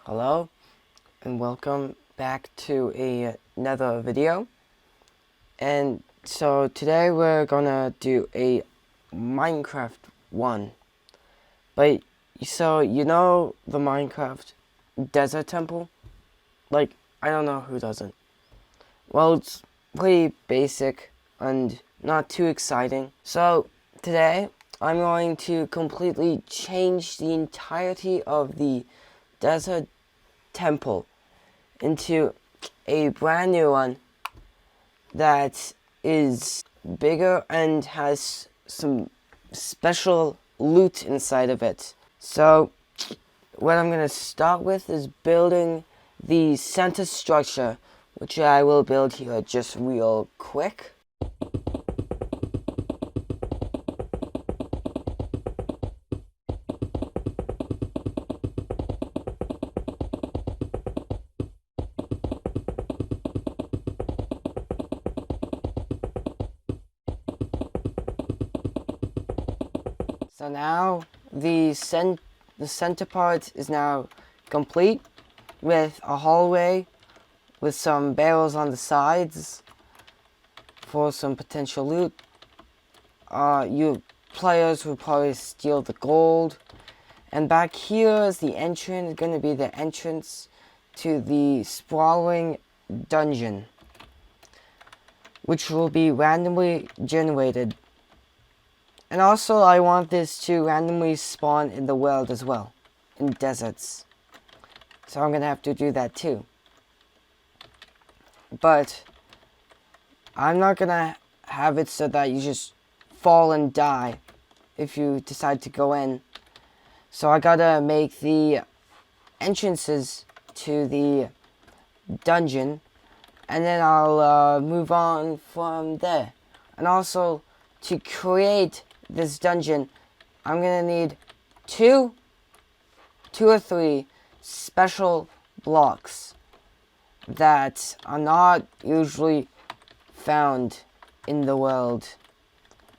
Hello and welcome back to another video. And so today we're gonna do a Minecraft one. But so you know the Minecraft Desert Temple? Like, I don't know who doesn't. Well, it's pretty basic and not too exciting. So today I'm going to completely change the entirety of the Desert Temple into a brand new one that is bigger and has some special loot inside of it. So what I'm going to start with is building the center structure, which I will build here just real quick. So now the center part is now complete with a hallway with some barrels on the sides for some potential loot. You players will probably steal the gold. And back here is the entrance, going to be the entrance to the sprawling dungeon, which will be randomly generated. And also, I want this to randomly spawn in the world as well, in deserts. So I'm going to have to do that too. But I'm not going to have it so that you just fall and die if you decide to go in. So I gotta make the entrances to the dungeon, and then I'll move on from there. And also, to create this dungeon, I'm gonna need two or three special blocks that are not usually found in the world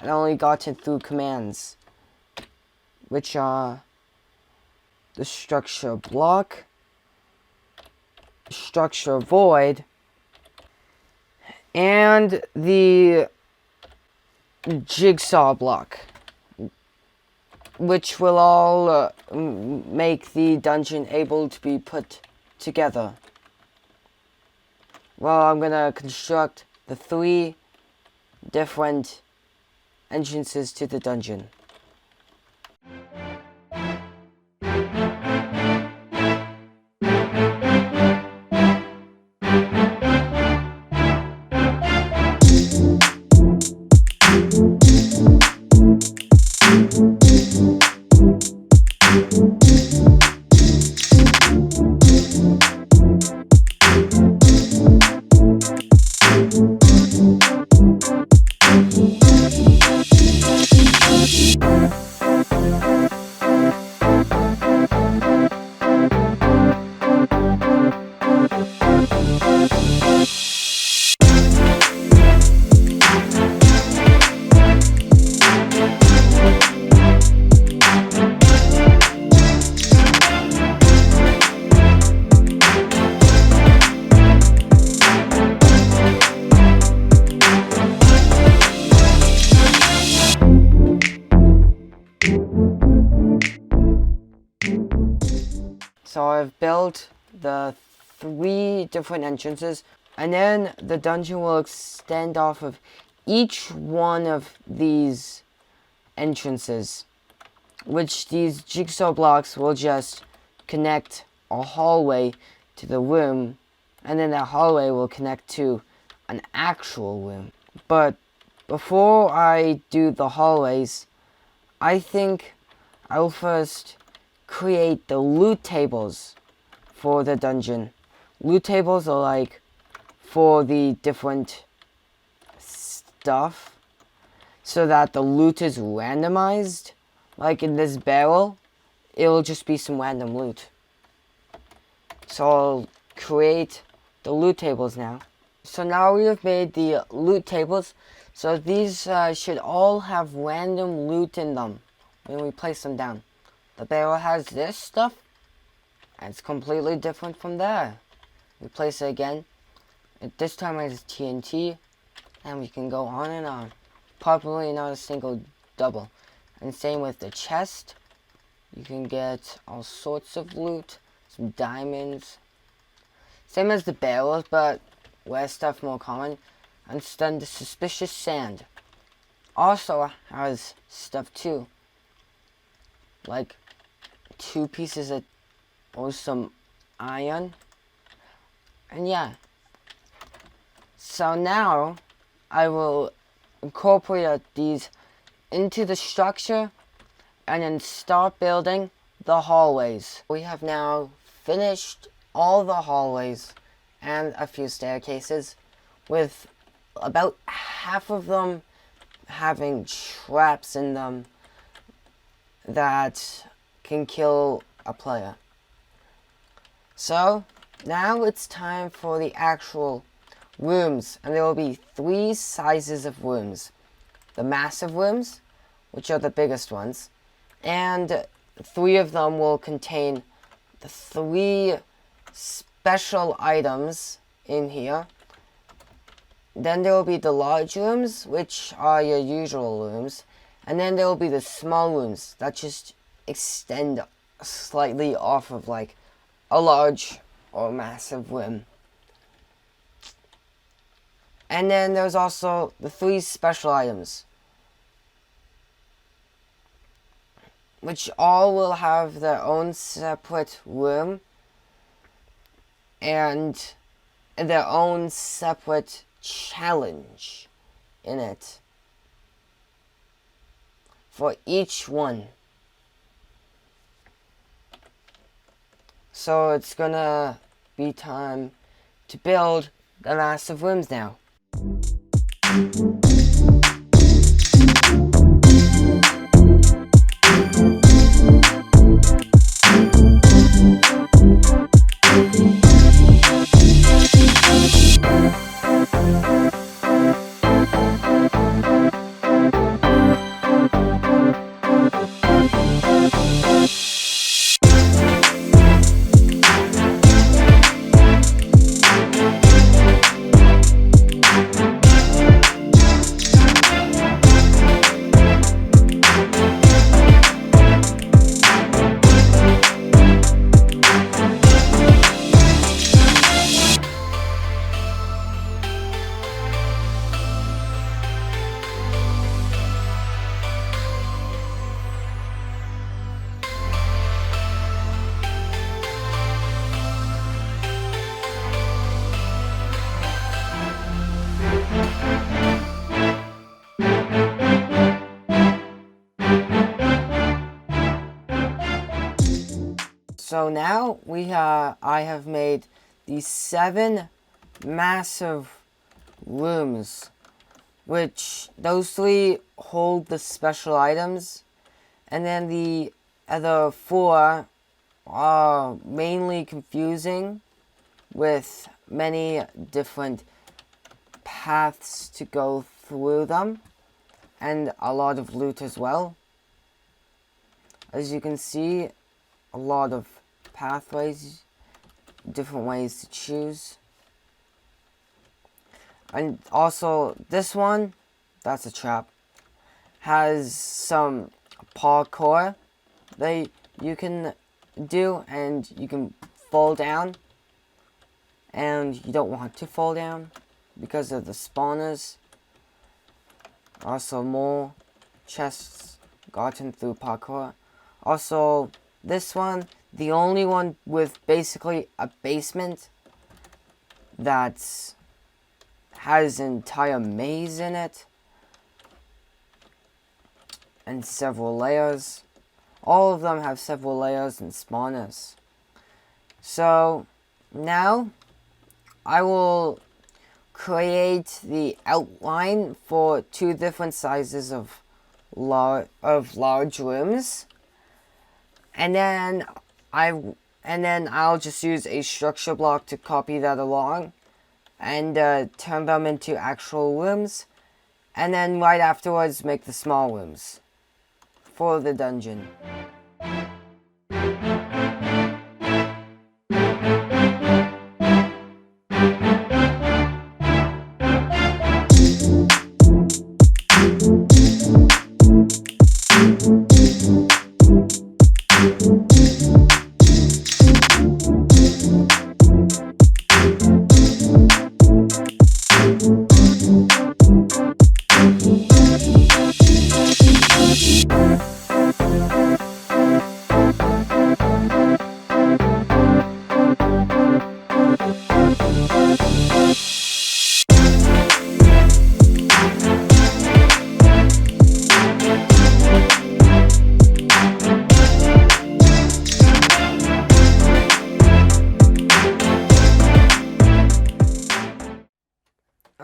and only gotten through commands, which are the structure block, structure void, and the jigsaw block, which will all make the dungeon able to be put together. Well, I'm gonna construct the three different entrances to the dungeon. So I've built the three different entrances, and then the dungeon will extend off of each one of these entrances, which these jigsaw blocks will just connect a hallway to the room, and then that hallway will connect to an actual room. But before I do the hallways, I think I will first create the loot tables for the dungeon. Loot tables are like for the different stuff, so that the loot is randomized. Like in this barrel, it'll just be some random loot. So I'll create the loot tables now. So now we have made the loot tables. So these should all have random loot in them when we place them down. The barrel has this stuff, And it's completely different from there. We place it again. This time it has TNT. And we can go on and on. Probably not a single double. And same with the chest. You can get all sorts of loot. Some diamonds. Same as the barrels, but where stuff more common. And then the suspicious sand also has stuff too. Like 2 pieces of some iron. And yeah. So now I will incorporate these into the structure and then start building the hallways. We have now finished all the hallways and a few staircases, with about half of them having traps in them that can kill a player. So now it's time for the actual rooms, and there will be 3 sizes of rooms. The massive rooms, which are the biggest ones, and 3 of them will contain the 3 special items in here. Then there will be the large rooms, which are your usual rooms, and then there will be the small rooms that just extend slightly off of like a large or massive room. And then there's also the 3 special items, which all will have their own separate room and their own separate challenge in it for each one. So it's gonna be time to build the massive rooms now. So now I have made these 7 massive rooms, which those 3 hold the special items, and then the other 4 are mainly confusing with many different paths to go through them, and a lot of loot as well. As you can see, a lot of pathways, different ways to choose. And also this one, that's a trap, has some parkour that you can do, and you can fall down, and you don't want to fall down because of the spawners. Also more chests gotten through parkour. Also this one, the only one with basically a basement that has an entire maze in it and several layers. All of them have several layers and spawners. So now I will create the outline for 2 different sizes of large rooms, and then I'll just use a structure block to copy that along and turn them into actual rooms, and then right afterwards make the small rooms for the dungeon.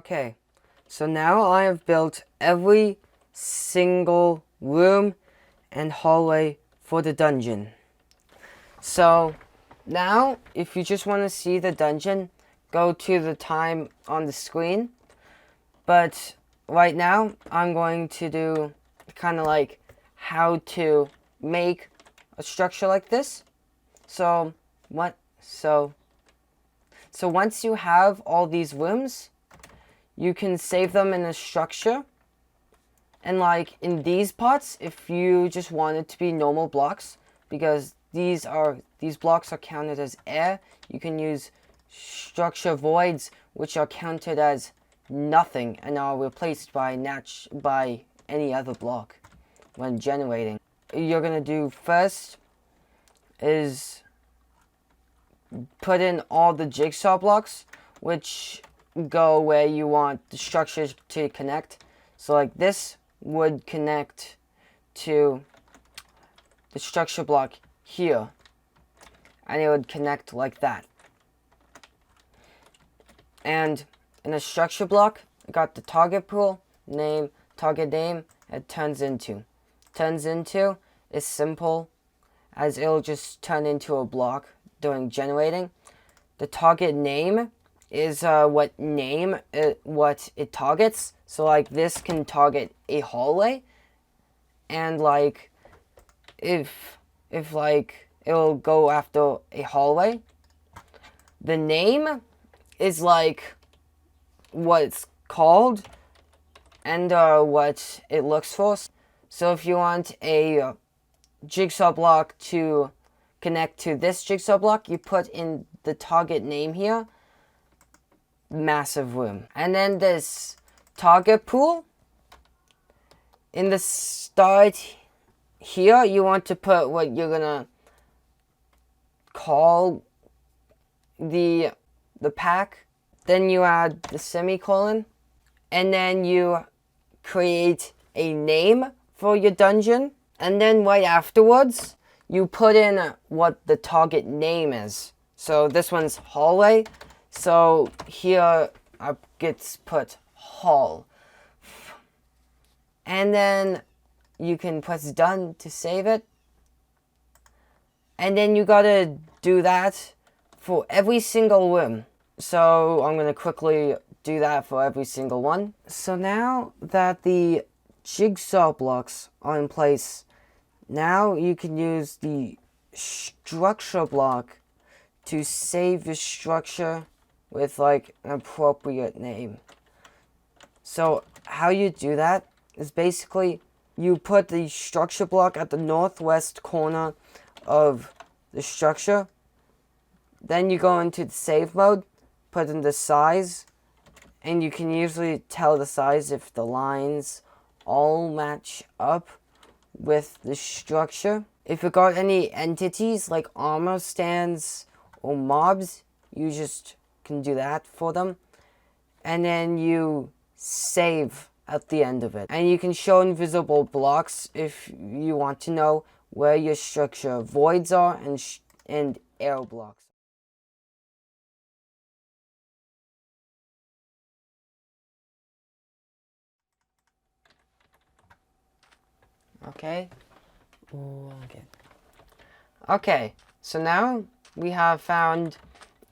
Okay, so now I have built every single room and hallway for the dungeon. So now, if you just want to see the dungeon, go to the time on the screen. But right now, I'm going to do kind of like how to make a structure like this. So once you have all these rooms, you can save them in a structure. And like in these parts, if you just want it to be normal blocks, because these blocks are counted as air, you can use structure voids, which are counted as nothing and are replaced by any other block when generating. What you're gonna do first is put in all the jigsaw blocks, which go where you want the structures to connect. So like this would connect to the structure block here, and it would connect like that. And in a structure block, I got the target pool, target name, it turns into is simple, as it'll just turn into a block during generating. The target name is what it targets. So like this can target a hallway, and like if like it'll go after a hallway. The name is like what it's called and what it looks for. So if you want a jigsaw block to connect to this jigsaw block, you put in the target name here, massive room. And then this target pool, in the start here, you want to put what you're gonna call the pack. Then you add the semicolon, and then you create a name for your dungeon. And then right afterwards, you put in what the target name is. So this one's hallway. So here gets put hall. And then you can press done to save it. And then you gotta do that for every single room. So I'm gonna quickly do that for every single one. So now that the jigsaw blocks are in place, now you can use the structure block to save the structure with like an appropriate name. So how you do that is basically you put the structure block at the northwest corner of the structure. Then you go into the save mode, put in the size, and you can usually tell the size if the lines all match up with the structure. If you got any entities like armor stands or mobs, you just can do that for them. And then you save at the end of it. And you can show invisible blocks if you want to know where your structure voids are and arrow blocks. Okay. Okay, so now we have found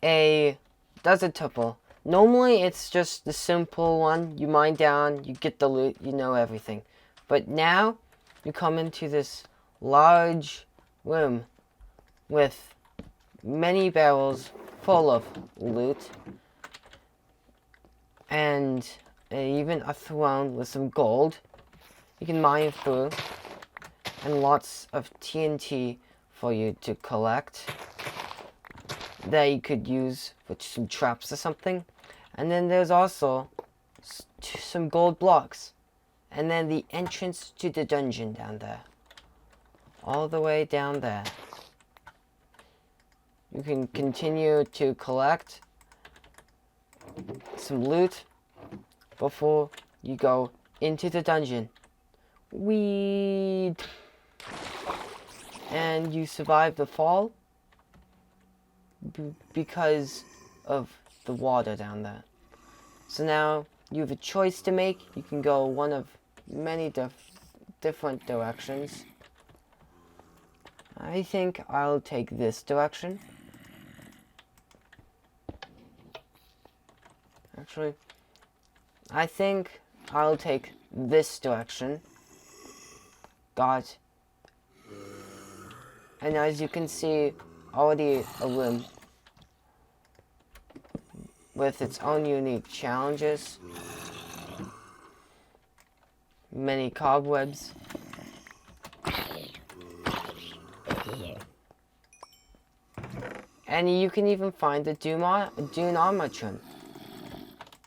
a desert temple. Normally it's just the simple one. You mine down, you get the loot, you know everything. But now you come into this large room with many barrels full of loot, and even a throne with some gold you can mine through, and lots of TNT for you to collect that you could use for some traps or something. And then there's also some gold blocks, and then the entrance to the dungeon down there, all the way down there. You can continue to collect some loot before you go into the dungeon. And you survive the fall because of the water down there. So now you have a choice to make. You can go one of many different directions. I think I'll take this direction. Actually, I think I'll take this direction. Got. And as you can see, already a room with its own unique challenges, many cobwebs, and you can even find the Dune armor trim.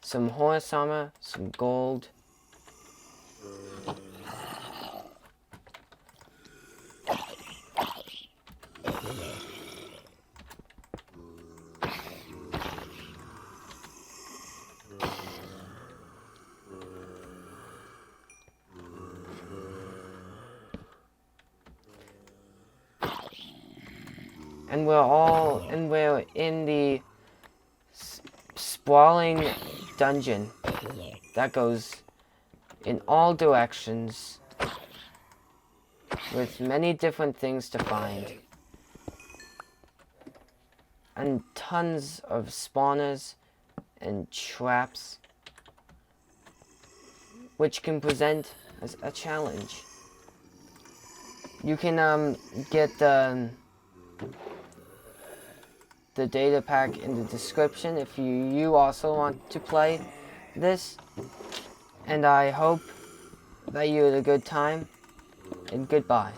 Some horse armor, some gold. And we're in the sprawling dungeon that goes in all directions with many different things to find and tons of spawners and traps which can present as a challenge. You can get the data pack in the description if you also want to play this. And I hope that you had a good time, and goodbye.